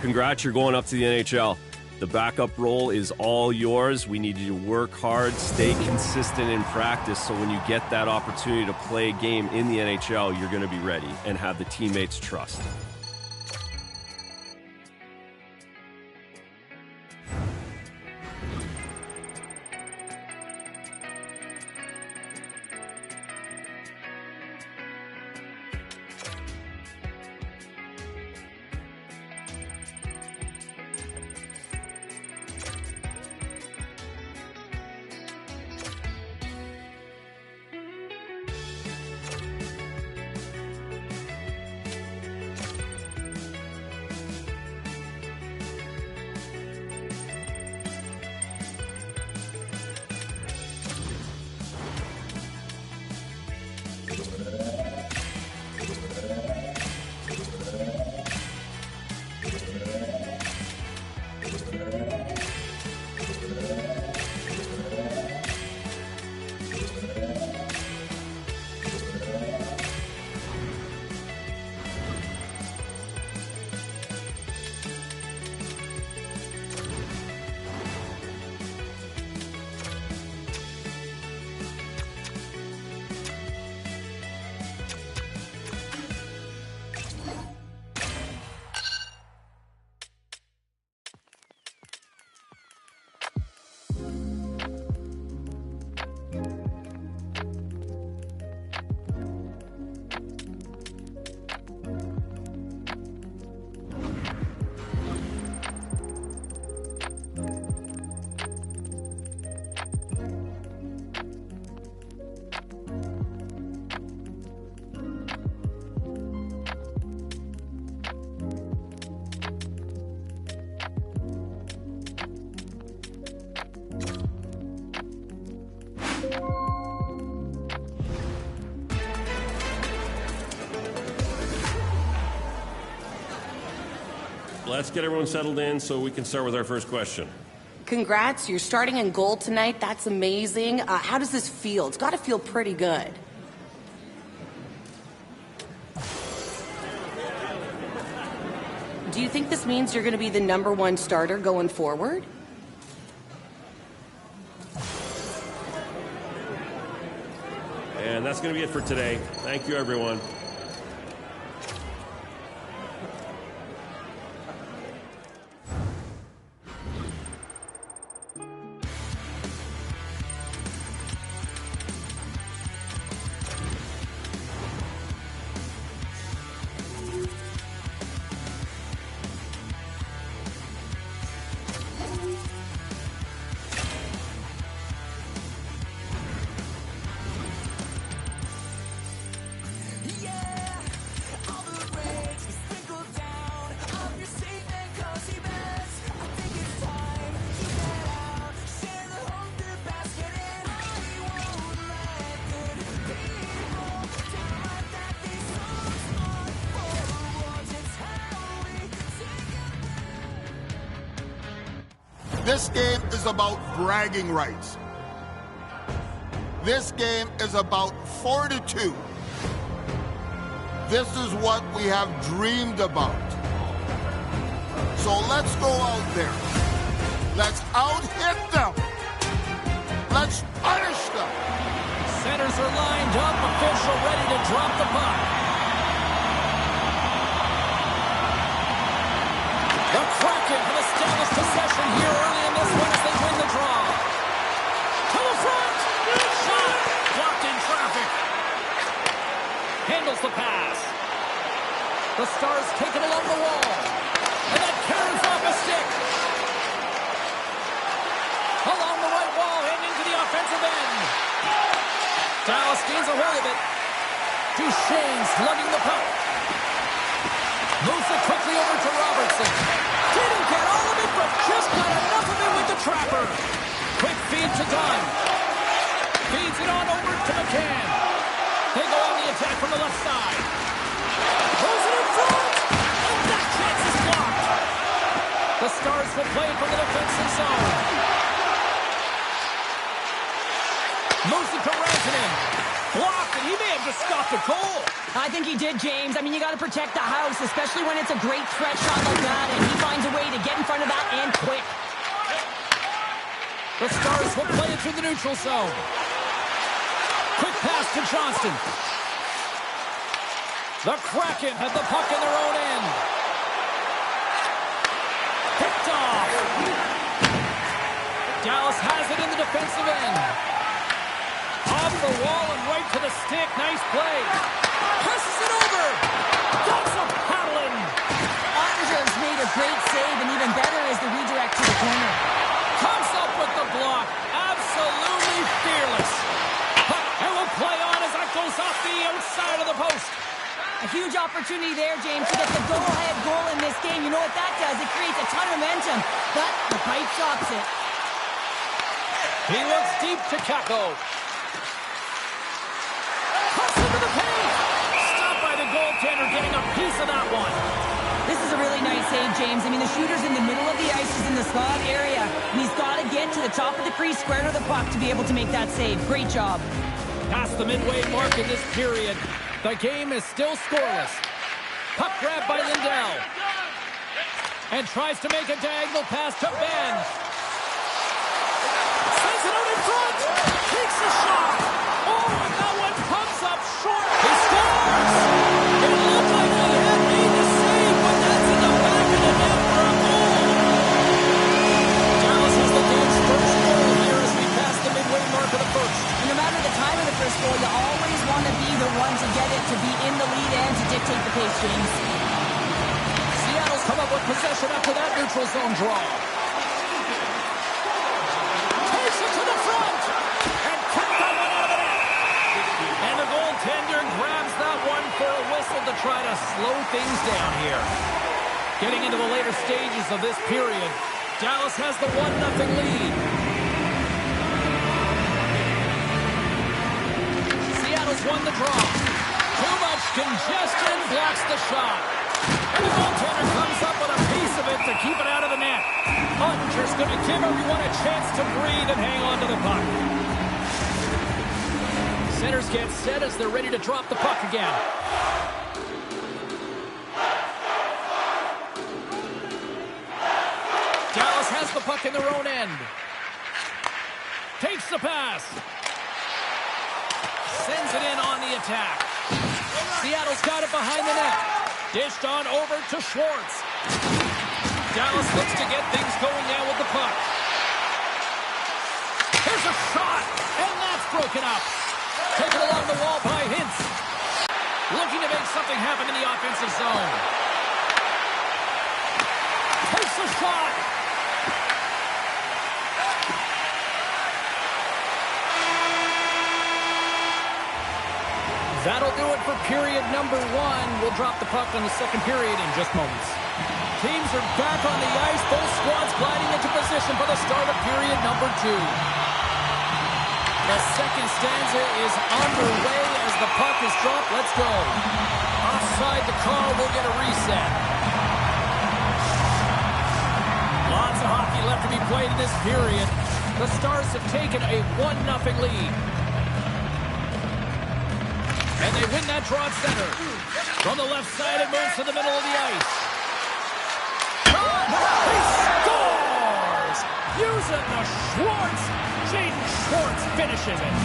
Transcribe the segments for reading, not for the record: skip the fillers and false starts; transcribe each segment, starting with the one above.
Congrats, you're going up to the NHL. The backup role is all yours. We need you to work hard, stay consistent in practice, so when you get that opportunity to play a game in the NHL, you're going to be ready and have the teammates' trust. Let's get everyone settled in so we can start with our first question. Congrats, you're starting in goal tonight. That's amazing. How does this feel? It's got to feel pretty good. Do you think this means you're going to be the #1 starter going forward? And that's going to be it for today. Thank you, everyone. Yeah. This game is about bragging rights. This game is about fortitude. This is what we have dreamed about. So let's go out there. Let's out-hit them. Let's punish them. Centers are lined up, official ready to drop the puck. The Kraken have established possession here early in this one as they win the draw. To the front! Shot! Blocked in traffic. Handles the pass. The Stars take it along the wall. And that carries off a stick. Along the right wall and into the offensive end. Dallas gains a hold of it. Duchesne slugging the puck. Moves it quickly over to Robertson. Didn't get all of it, but just got enough of it with the trapper. Quick feed to Dunn. Feeds it on over to McCann. They go on the attack from the left side. Throws it in front. And that chance is blocked. The Stars will play it from the defensive zone. Moves it to Rantanen. Blocked, and he may have just stopped a goal. I think he did, James. I mean, you got to protect the house, especially when it's a great threat shot like that, and he finds a way to get in front of that and quick. The Stars will play it through the neutral zone. Quick pass to Johnston. The Kraken have the puck in their own end. Picked off. Dallas has it in the defensive end. Off the wall and right to the stick. Nice play. Presses it over. That's a paddling. Ottinger's made a great save, and even better is the redirect to the corner. Comes up with the block. Absolutely fearless. And will play on as that goes off the outside of the post. A huge opportunity there, James, to get the go-ahead goal in this game. You know what that does? It creates a ton of momentum, but the pipe stops it. He looks deep to Kako. Cuts into the paint. Stopped by the goaltender, getting a piece of that one. This is a really nice save, James. I mean, the shooter's in the middle of the ice. He's in the slot area, and he's got to get to the top of the crease, square to the puck to be able to make that save. Great job. Past the midway mark in this period. The game is still scoreless. Puck grab by Lindell. And tries to make a diagonal pass to Ben. Sends it out in front. Takes a shot. Oh, and that one comes up short. He scores! It looked like he had made the save, but that's in the back of the net for a goal. Dallas has the game's first goal here as we pass the midway mark of the first. And no matter the time of the first goal, you always want to be the one to get it, to be in the lead and to dictate the pace, James. Seattle's come up with possession after that neutral zone draw. Takes it to the front and kicked that one out of the net. And the goaltender grabs that one for a whistle to try to slow things down here. Getting into the later stages of this period, Dallas has the 1-0 lead. Seattle's won the draw. Too much congestion blocks the shot. And the goaltender comes up with a piece of it to keep it out of the net. Ottinger's going to give everyone a chance to breathe and hang on to the puck. Centers get set as they're ready to drop the puck again. Dallas has the puck in their own end. Takes the pass. Sends it in on the attack. Seattle's got it behind the net. Dished on over to Schwartz. Dallas looks to get things going now with the puck. Here's a shot, and that's broken up. Taken along the wall by Hintz. Looking to make something happen in the offensive zone. Takes a shot. That'll do it for period number 1. We'll drop the puck on the second period in just moments. Teams are back on the ice. Both squads gliding into position for the start of period number 2. The second stanza is underway as the puck is dropped. Let's go. Offside the call. We'll get a reset. Lots of hockey left to be played in this period. The Stars have taken a 1-0 lead. And they win that draw at center. From the left side, it moves to the middle of the ice. He scores! Using the Schwartz. Jaden Schwartz finishes it.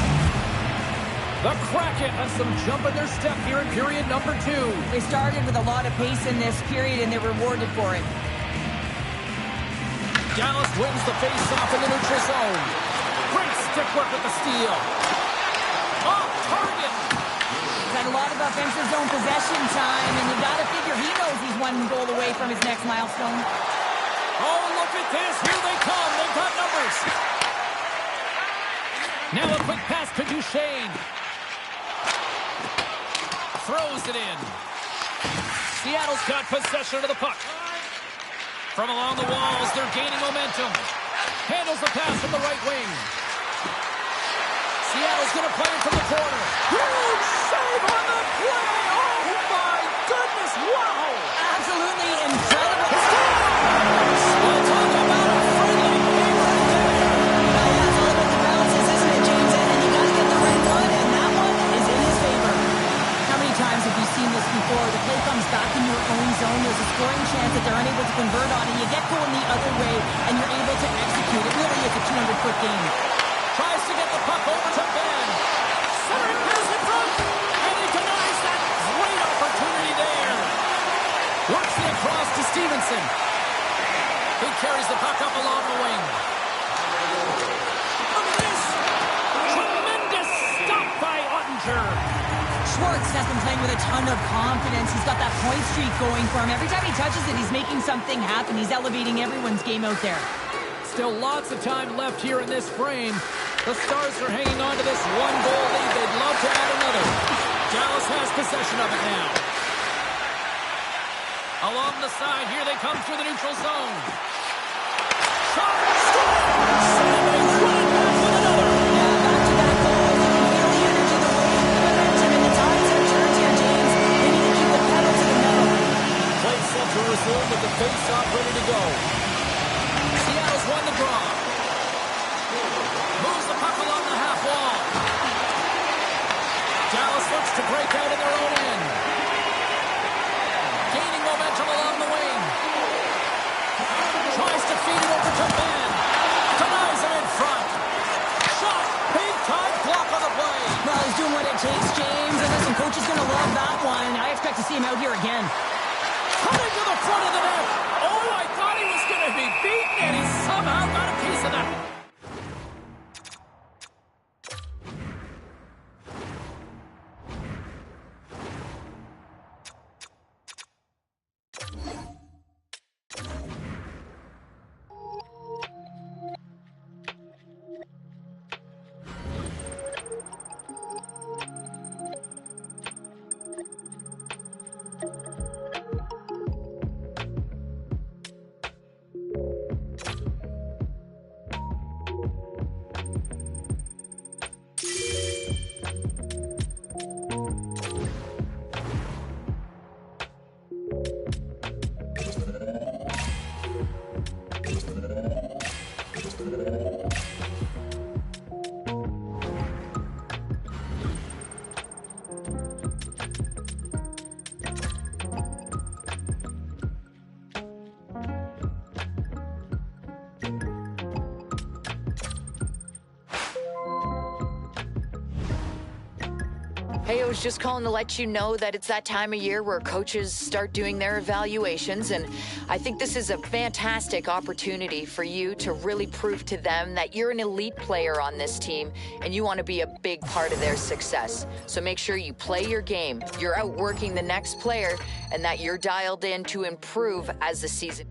The Kraken have some jump in their step here in period number 2. They started with a lot of pace in this period, and they're rewarded for it. Dallas wins the face-off in the neutral zone. Great stick work with the steal. Off target. He's had a lot of offensive zone possession time, and you got to figure he knows he's 1 goal away from his next milestone. Oh, look at this. Here they come. They've got numbers. Now a quick pass to Duchesne. Throws it in. Seattle's got possession of the puck. From along the walls, they're gaining momentum. Handles the pass from the right wing. Seattle's going to play it from the corner. Huge save on the play. Oh, my goodness. Wow. Absolutely incredible. We'll talk about a friendly favorite there. Well, yeah, it's all about the bounces, isn't it, James? And you got to get the right one, and that one is in his favor. How many times have you seen this before? The play comes back in your own zone. There's a scoring chance that they're unable to convert on, and you get going the other way, and you're able to execute. It really is a 200-foot game. Tries to get the puck over to Ben. Centering pass in front, and he denies that great opportunity there. Works it across to Stevenson. He carries the puck up along the wing. Look at this. Tremendous stop by Ottinger. Schwartz has been playing with a ton of confidence. He's got that point streak going for him. Every time he touches it, he's making something happen. He's elevating everyone's game out there. Still lots of time left here in this frame. The Stars are hanging on to this 1-goal lead. They'd love to add another. Dallas has possession of it now. Along the side, here they come through the neutral zone. Shot, score! Sanders running back with another. Yeah, back-to-back goals. You can feel the energy, the wave, the momentum, and the tides have turned here, James. They need to keep the pedal to the metal. Play set to resume with the face-off ready to go. Seattle's won the draw. Moves the puck along the half wall. Dallas looks to break out in their own end. Gaining momentum along the wing. Tries to feed it over to Ben. Denies him in front. Shot. Big time block on the play. Well, he's doing what it takes, James. And listen, coach is going to love that one. I expect to see him out here again. Coming to the front of the net. Oh, I thought he was going to be beaten, and he somehow got a piece of that. Hey, I was just calling to let you know that it's that time of year where coaches start doing their evaluations, and I think this is a fantastic opportunity for you to really prove to them that you're an elite player on this team and you want to be a big part of their success. So make sure you play your game, you're outworking the next player, and that you're dialed in to improve as the season.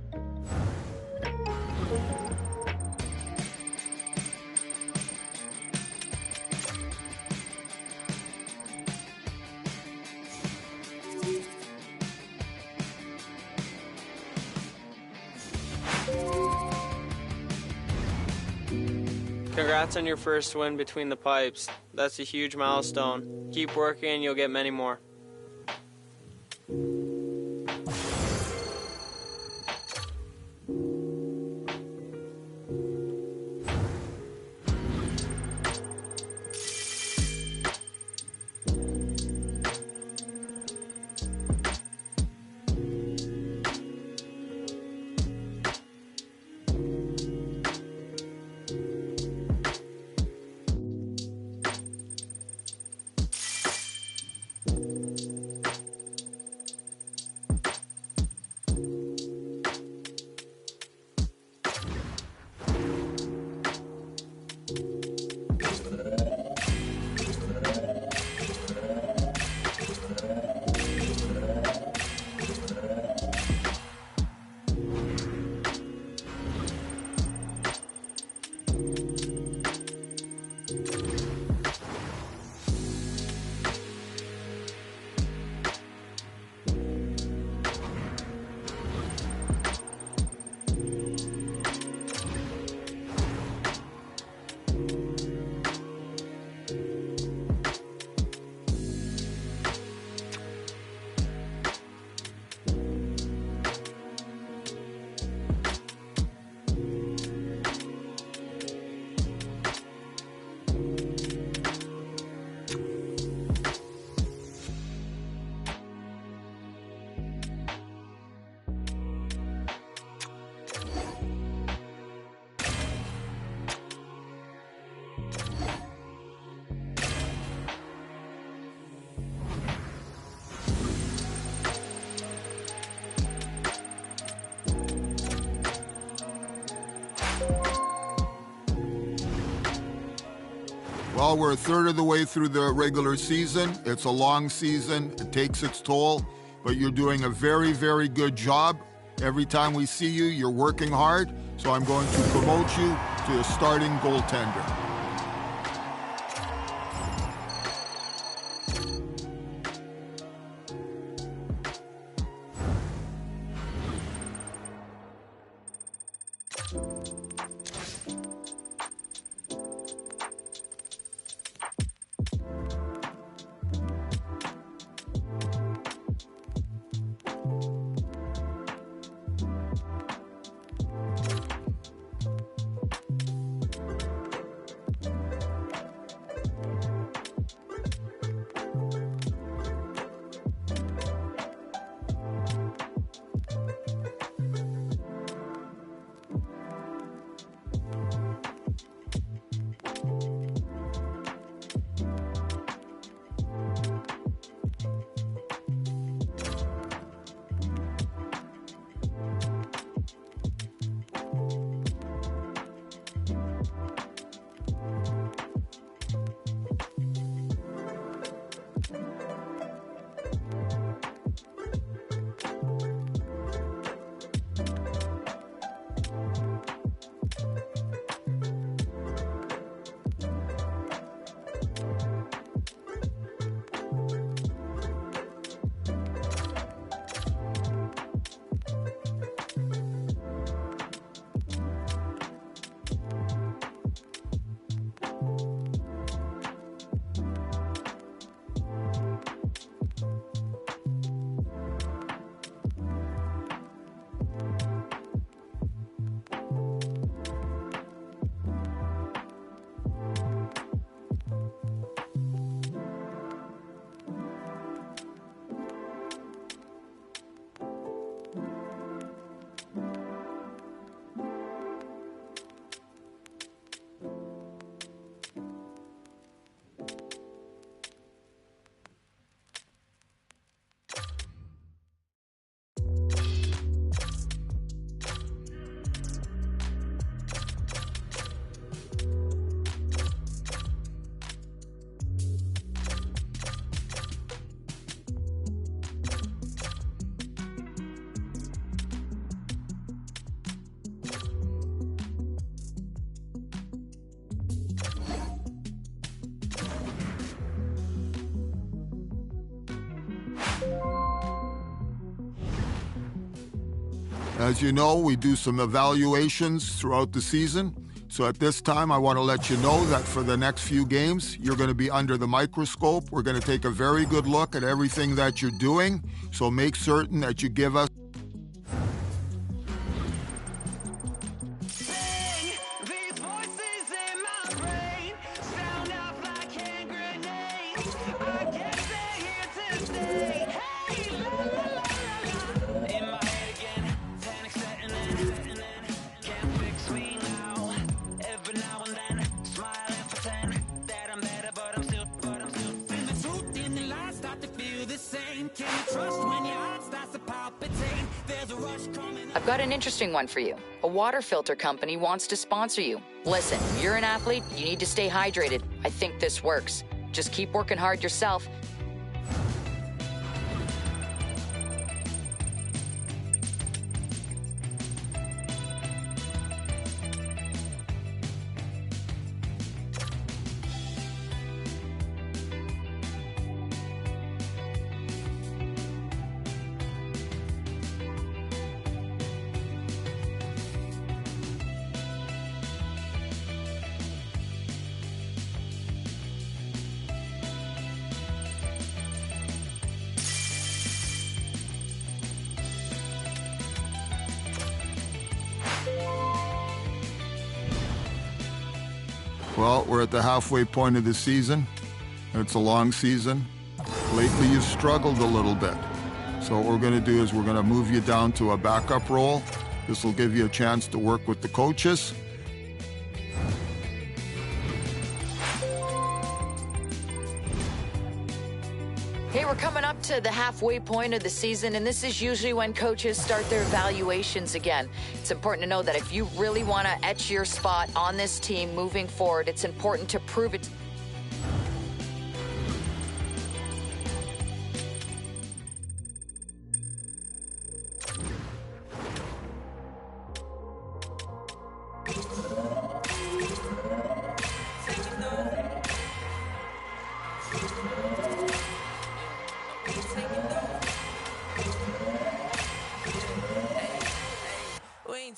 Congrats on your first win between the pipes. That's a huge milestone. Keep working and you'll get many more. Well, we're a third of the way through the regular season. It's a long season. It takes its toll, but you're doing a very, very good job. Every time we see you, you're working hard, so I'm going to promote you to a starting goaltender. As you know, we do some evaluations throughout the season. So at this time, I want to let you know that for the next few games, you're going to be under the microscope. We're going to take a very good look at everything that you're doing. So make certain that you give us I've got an interesting one for you. A water filter company wants to sponsor you. Listen, you're an athlete, you need to stay hydrated. I think this works. Just keep working hard yourself. Well, we're at the halfway point of the season. It's a long season. Lately, you've struggled a little bit. So what we're going to do is we're going to move you down to a backup role. This will give you a chance to work with the coaches. Hey, we're coming up to the halfway point of the season, and this is usually when coaches start their evaluations again. It's important to know that if you really want to etch your spot on this team moving forward, it's important to prove it.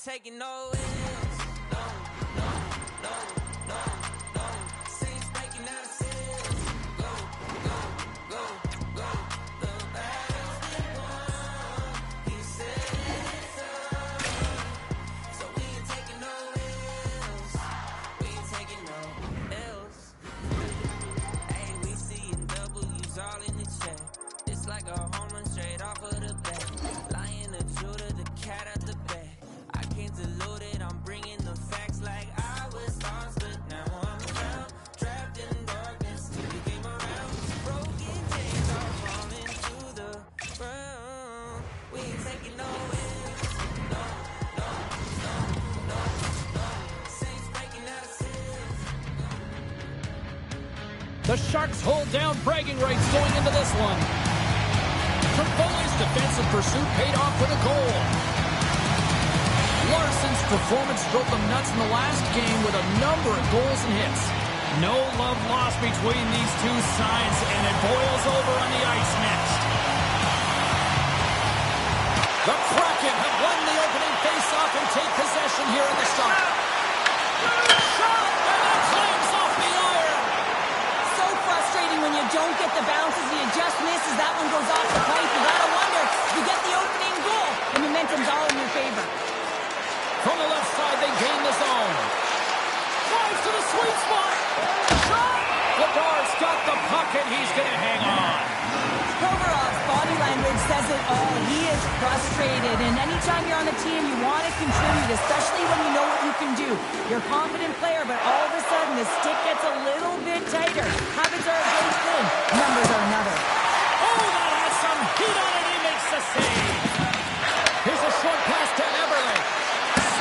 Taking no L's. No, no, no, no, no. Saints breaking out of sales. Go, go, go, go. The battle's been won. He said so. So we ain't taking no L's. We ain't taking no L's. Hey, we seeing W's all in the chat. It's like a home run straight off of the bat. Lion, the Judah, the cat at the back. Deluded, I'm bringing the facts like I was lost, but now I'm found, trapped in darkness till you came around. Broken chains are falling to the ground. We ain't taking no L's. No, no, no, no, no. Saints breaking out of sales. The Sharks hold down bragging rights going into this one. Tripoli's defensive pursuit paid off with a goal. Larson's performance drove them nuts in the last game with a number of goals and hits. No love lost between these two sides, and it boils over on the ice next. The Kraken have won the opening faceoff and take possession here in the start. Shot, and it clanks off the iron. So frustrating when you don't get the bounces, you just misses. That one goes off the pipe. You gotta wonder, you get the opening goal, and momentum's all in your favor. From the left side, they gain the zone. Drives to the sweet spot. Shot! Labar's got the puck, and he's going to hang on. Provorov's body language says it all. He is frustrated, and anytime you're on a team, you want to contribute, especially when you know what you can do. You're a confident player, but all of a sudden, the stick gets a little bit tighter. Habits are a great thing. Numbers are another. Oh, that has some heat on it. He makes the save. Here's a short pass to Eberle.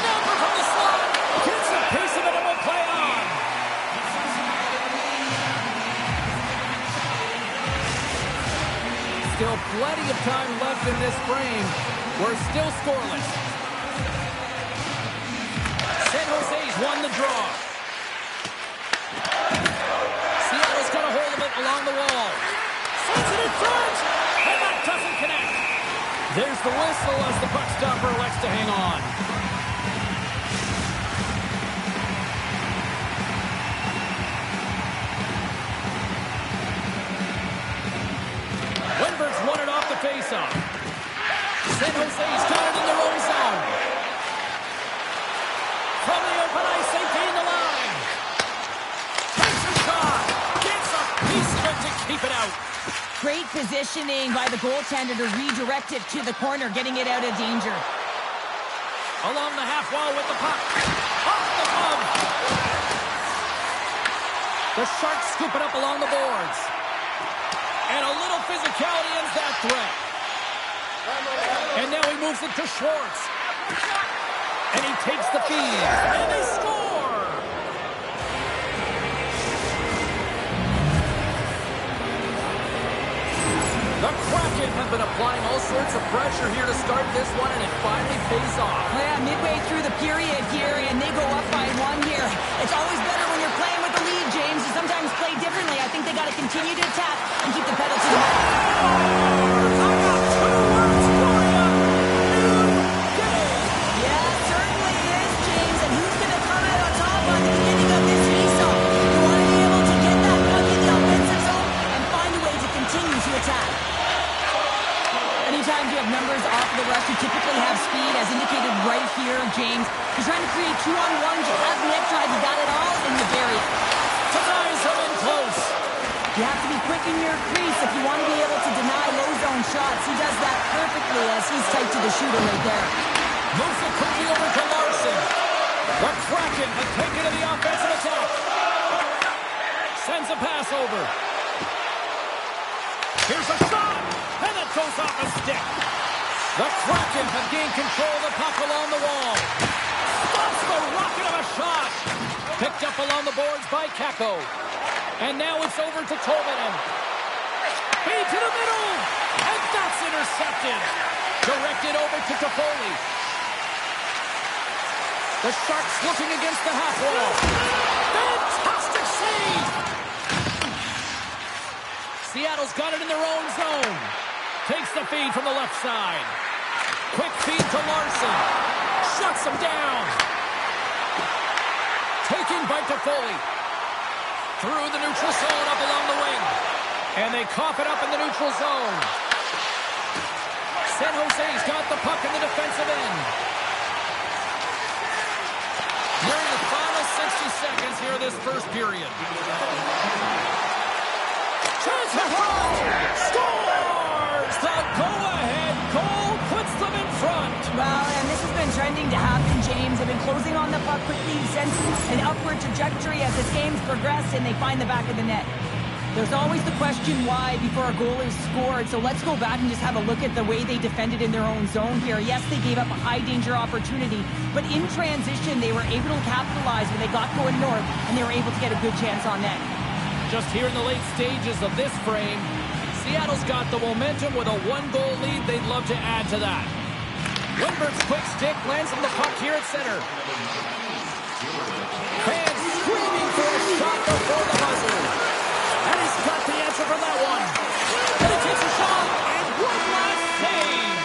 Snapper from the slot. Gets a piece of it and will play on. Still plenty of time left in this frame. We're still scoreless. San Jose's won the draw. Seattle's got a hold of it along the wall. Sends it in front, and that doesn't connect. There's the whistle as the puck stopper elects to hang on. Winberg's won it off the faceoff. San Jose's got it in their own zone. From the open ice, they gain the line. Takes a shot. Gets a piece of it to keep it out. Great positioning by the goaltender to redirect it to the corner, getting it out of danger. Along the half wall with the puck. Off the glove. The Sharks scoop it up along the boards. And a little physical And now he moves it to Schwartz. And he takes the feed. And they score! The Kraken have been applying all sorts of pressure here to start this one, and it finally pays off. Yeah, midway through the period here, and they go up by 1 here. It's always better when you're playing with the lead, James. You sometimes play differently. I think they got to continue to attack and keep the pedal to the metal. I got 2 words for you. New game. Yeah, it certainly is, James. And who's going to come out on top on the beginning of this face-off? You want to be able to get that puck in the offensive zone and find a way to continue to attack. Anytime you have numbers off of the rush, you typically have speed, as indicated right here, James. You're trying to create 2-on-1s. You have net drive. You got it all in the barrier. Ties him in close. You have to be quick in your crease if you want to be able to deny low zone shots. He does that perfectly as he's tight to the shooter right there. Moves it quickly over to Larson. The Kraken have taken to the offensive attack. Sends a pass over. Here's a shot, and it goes off a stick. The Kraken have gained control of the puck along the wall. Stops the rocket of a shot. Picked up along the boards by Kakko. And now it's over to Tolvanen. Feed to the middle, and that's intercepted. Directed over to Toffoli. The Sharks looking against the half wall. Fantastic save! Seattle's got it in their own zone. Takes the feed from the left side. Quick feed to Larson. Shuts him down. Taken by Toffoli. Through the neutral zone up along the wing. And they cough it up in the neutral zone. San Jose's got the puck in the defensive end. Nearing the final 60 seconds here of this first period. Chance for front! Scores! The go-ahead goal puts them in front. Well, and this has been trending to happen, James. They've been closing on the puck quickly, sends an upward trajectory as this game's progressed, and they find the back of the net. There's always the question why before a goal is scored, so let's go back and just have a look at the way they defended in their own zone here. Yes, they gave up a high-danger opportunity, but in transition, they were able to capitalize when they got going north, and they were able to get a good chance on net. Just here in the late stages of this frame, Seattle's got the momentum with a 1-goal lead. They'd love to add to that. Winbert's quick stick lands on the puck here at center. Fans screaming for a shot before the buzzer. And he's got the answer for that one. And he takes a shot, and one last save.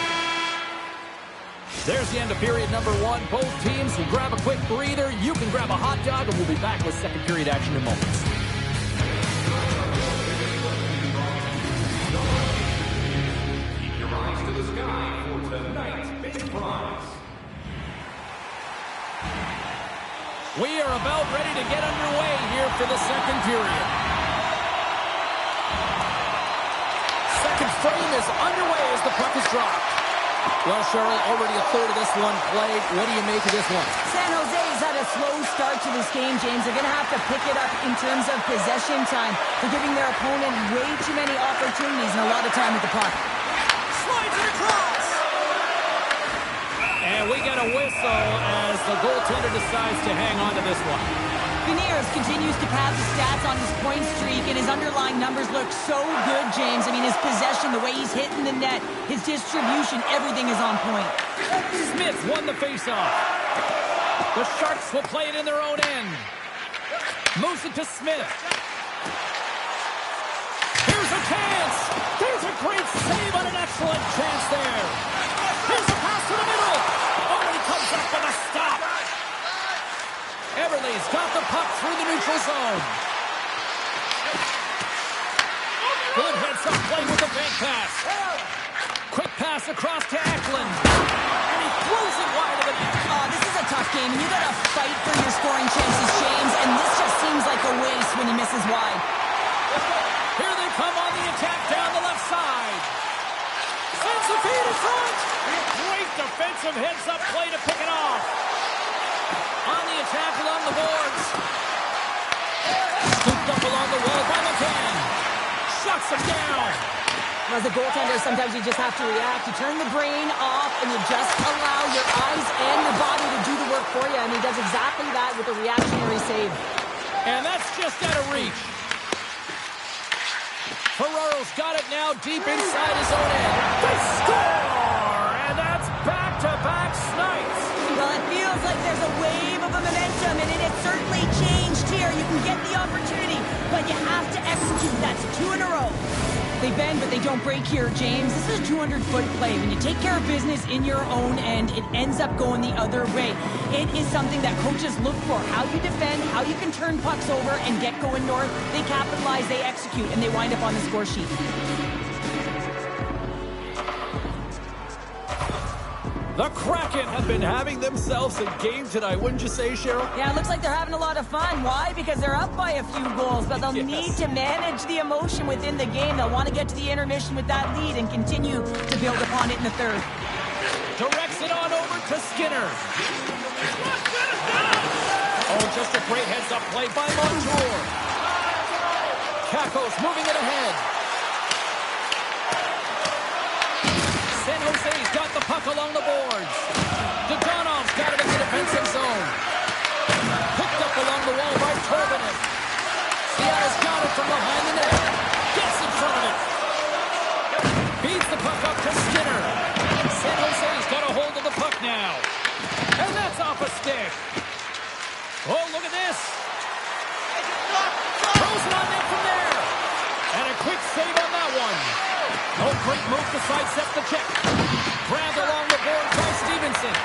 There's the end of period number 1. Both teams will grab a quick breather. You can grab a hot dog, and we'll be back with second period action in moments. Keep your eyes to the sky for tonight's big prize. We are about ready to get underway here for the second period. Second frame is underway as the puck is dropped. Well, Cheryl, already a third of this one played. What do you make of this one? San Jose's had a slow start to this game, James. They're going to have to pick it up in terms of possession time. They're giving their opponent way too many opportunities and a lot of time with the puck. Slides it across. And we get a whistle as the goaltender decides to hang on to this one. Beniers continues to pad the stats on his point streak, and his underlying numbers look so good, James. I mean, his possession, the way he's hitting the net, his distribution, everything is on point. Smith won the faceoff. The Sharks will play it in their own end. Moves it to Smith. Here's a chance. There's a great save on an excellent chance there. Here's a pass to the middle. Oh, he comes up with a stop. Everly's got the puck through the neutral zone. Good heads-up play with the bank pass. Quick pass across to Eklund. And he throws it wide of the net. This is a tough game, and you got to fight for your scoring chances, James, and this just seems like a waste when he misses wide. Here they come on the attack down the left side. Sends the feed in front. Great defensive heads-up play to pick it off. On the attack along the boards. Scooped up along the wall by McCann. Shuts him down. As a goaltender, sometimes you just have to react. You turn the brain off and you just allow your eyes and your body to do the work for you. And he does exactly that with a reactionary save. And that's just out of reach. Ferraro's got it now deep inside his own end. They score! And that's back-to-back snipes. Well, it feels like there's a wave of a momentum, and it has certainly changed here. You can get the opportunity, but you have to execute. That's 2 in a row. They bend, but they don't break here, James. This is a 200-foot play. When you take care of business in your own end, it ends up going the other way. It is something that coaches look for. How you defend, how you can turn pucks over and get going north. They capitalize, they execute, and they wind up on the score sheet. The Kraken have been having themselves a game tonight, wouldn't you say, Cheryl? Yeah, it looks like they're having a lot of fun. Why? Because they're up by a few goals, but they'll need to manage the emotion within the game. They'll want to get to the intermission with that lead and continue to build upon it in the third. Directs it on over to Skinner. Oh, just a great heads-up play by Montour. Kakos moving it ahead. San Jose's got the puck along the boards. Dodonov's got it in the defensive zone. Picked up along the wall by Torbenin. Seattle's got it from behind the net. Gets in front of it. Feeds the puck up to Skinner. San Jose's got a hold of the puck now. And that's off a stick. Oh, look at this. Throws it on net from there. And a quick save on that one. Oh, great move to sidestep the check. Grabbed along the board by Stevenson.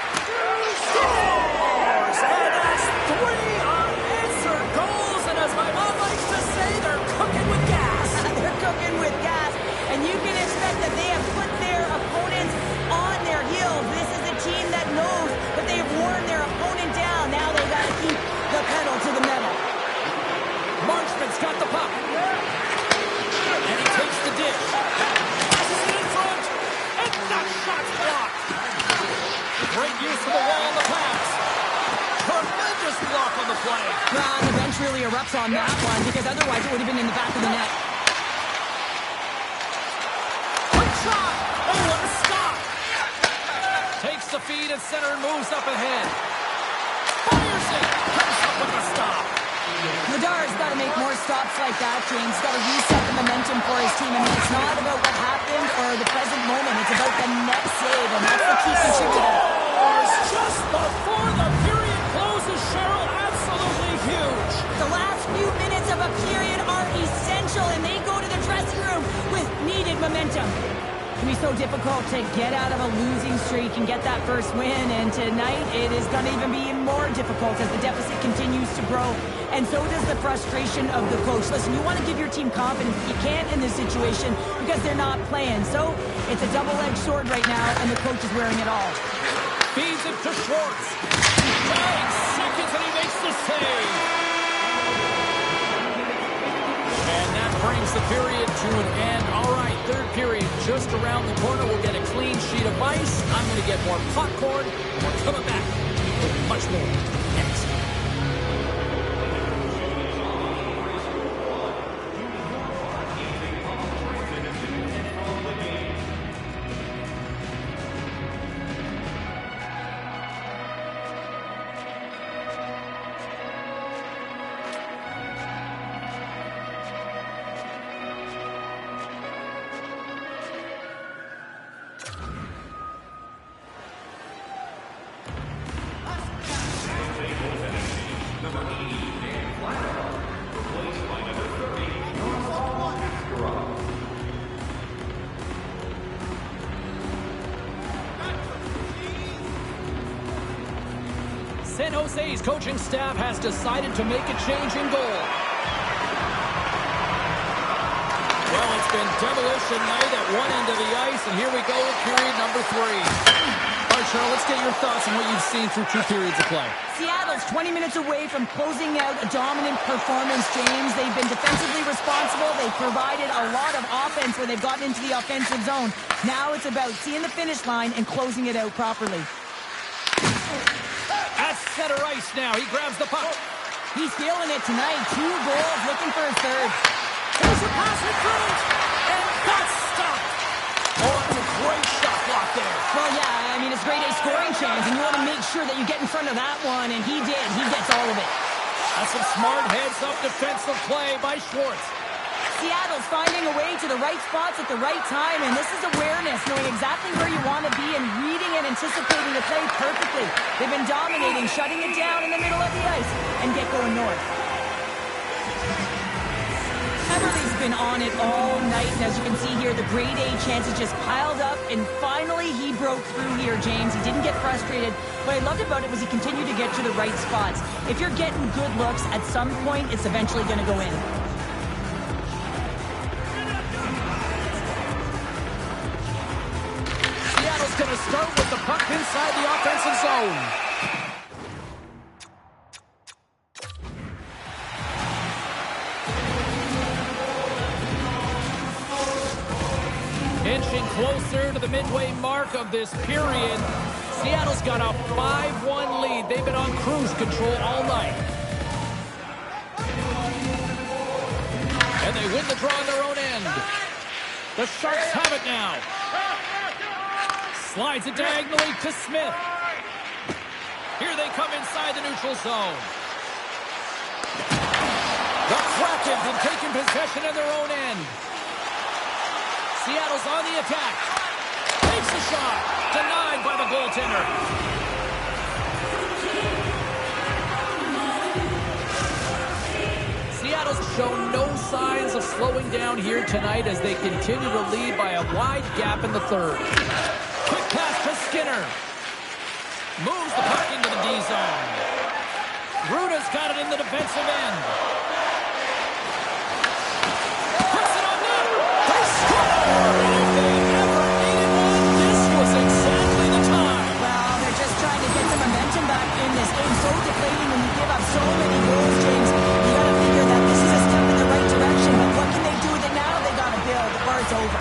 Scores! And that's 3 unanswered goals. And as my mom likes to say, they're cooking with gas. They're cooking with gas. And you can expect that they have put their opponents on their heels. This is a team that knows that they have worn their opponent down. Now they've got to keep the pedal to the metal. Marchman's got the puck. And he takes the dish. Passes it in front. And that shot's blocked. Great use of the wall on the pass. Tremendous block on the play. Well, the bench really erupts on that one because otherwise it would have been in the back of the net. Quick shot. Oh, what a stop. Takes the feed at center and moves up ahead. Fires it. Comes up with a stop. Ladar's got to make more stops like that, James. Got to reset the momentum for his team. I mean, it's not about what happened or the present moment. It's about the next save, and that's the key contributor. Scores just before the period closes, Cheryl. Absolutely huge. The last few minutes of a period are essential, and they go to the dressing room with needed momentum. It can be so difficult to get out of a losing streak and get that first win, and tonight it is going to even be more difficult as the deficit continues to grow, and so does the frustration of the coach. Listen, you want to give your team confidence, but you can't in this situation because they're not playing, so it's a double-edged sword right now, and the coach is wearing it all. Feeds it to Schwartz. 9 seconds and he makes the save. And that brings the period to an end. All right, third period just around the corner. We'll get a clean sheet of ice. I'm going to get more popcorn. We're coming back with much more next. San Jose's coaching staff has decided to make a change in goal. Well, it's been demolition night at one end of the ice, and here we go with period number 3. All right, Cheryl, let's get your thoughts on what you've seen through 2 periods of play. Seattle's 20 minutes away from closing out a dominant performance, James. They've been defensively responsible. They've provided a lot of offense when they've gotten into the offensive zone. Now it's about seeing the finish line and closing it out properly. At center ice now, he grabs the puck. He's feeling it tonight. 2 goals, looking for his third. There's a pass in front, and that's stopped. Well, yeah, I mean, it's grade A scoring chance, and you want to make sure that you get in front of that one, and he did. He gets all of it. That's some smart heads-up defensive play by Schwartz. Seattle's finding a way to the right spots at the right time, and this is awareness, knowing exactly where you want to be and reading and anticipating the play perfectly. They've been dominating, shutting it down in the middle of the ice, and get going north. Everly's been on it all night, and as you can see here, the grade A chances just piled up, and finally he broke through here, James. He didn't get frustrated. What I loved about it was he continued to get to the right spots. If you're getting good looks, at some point, it's eventually going to go in. Seattle's going to start with the puck inside the offensive zone. Inching closer to the midway mark of this period. Seattle's got a 5-1 lead. They've been on cruise control all night. And they win the draw on their own end. The Sharks have it now. Slides it diagonally to Smith. Here they come inside the neutral zone. The Kraken have taken possession of their own end. Seattle's on the attack. Takes a shot. Denied by the goaltender. Seattle's shown no signs of slowing down here tonight as they continue to lead by a wide gap in the third. Quick pass to Skinner. Moves the puck into the D zone. Ruda's got it in the defensive end. Puts it on net. They score! If they ever needed one, this was exactly the time. Well, they're just trying to get some momentum back in this game. So deflating when you give up so many goals, James. You got to figure that this is a step in the right direction. But what can they do with it now? They got to build or it's over.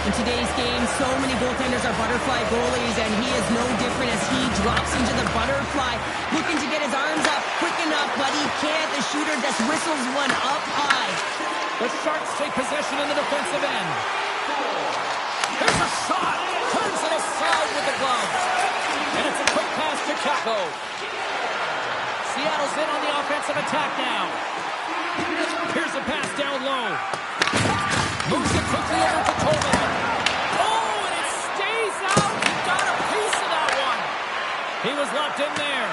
In today's game, so many goaltenders are butterfly goalies, and he is no different as he drops into the butterfly, looking to get his arms up quick enough, but he can't. The shooter just whistles one up high. The Sharks take possession in the defensive end. There's a shot. Turns it aside with the glove. And it's a quick pass to Kako. Seattle's in on the offensive attack now. Here's a pass down low. Moves it quickly over to Tolman. Oh, and it stays out. He got a piece of that one. He was locked in there.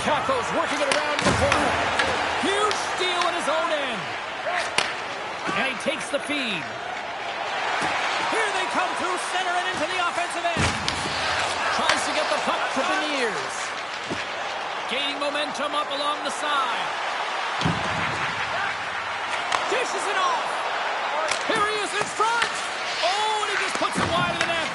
Kako's working it around the corner. Huge steal in his own end. And he takes the feed. Here they come through center and into the offensive end. Tries to get the puck to Beniers. Gaining momentum up along the side. Dishes it off. Here he is in front. Oh, and he just puts it wide of the net.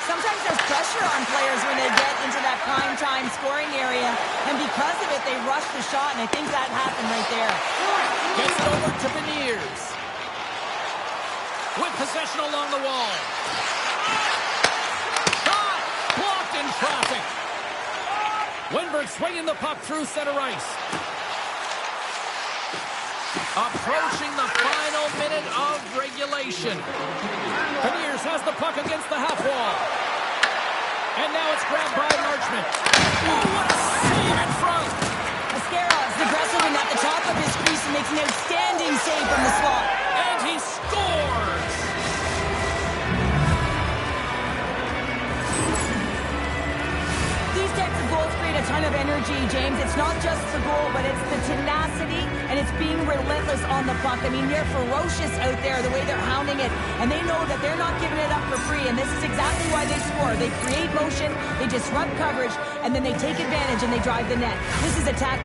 Sometimes there's pressure on players when they get into that prime time scoring area, and because of it, they rush the shot, and I think that happened right there. Gets it over to Beniers. With possession along the wall. Shot! Blocked in traffic. Wenberg swinging the puck through center ice. Approaching the final minute of regulation. Beniers has the puck against the half wall. And now it's grabbed by Marchment. Oh, what a save in front! Mascaro's aggressive and at the top of his crease and makes an outstanding save from the slot. And he scores! These types of goals create a ton of energy, James. It's not just the goal, but it's the tenacity and it's being relentless on the puck. I mean, they're ferocious out there, the way they're hounding it, and they know that they're not giving it up for free, and this is exactly why they score. They create motion, they disrupt coverage, and then they take advantage and they drive the net. This is attack.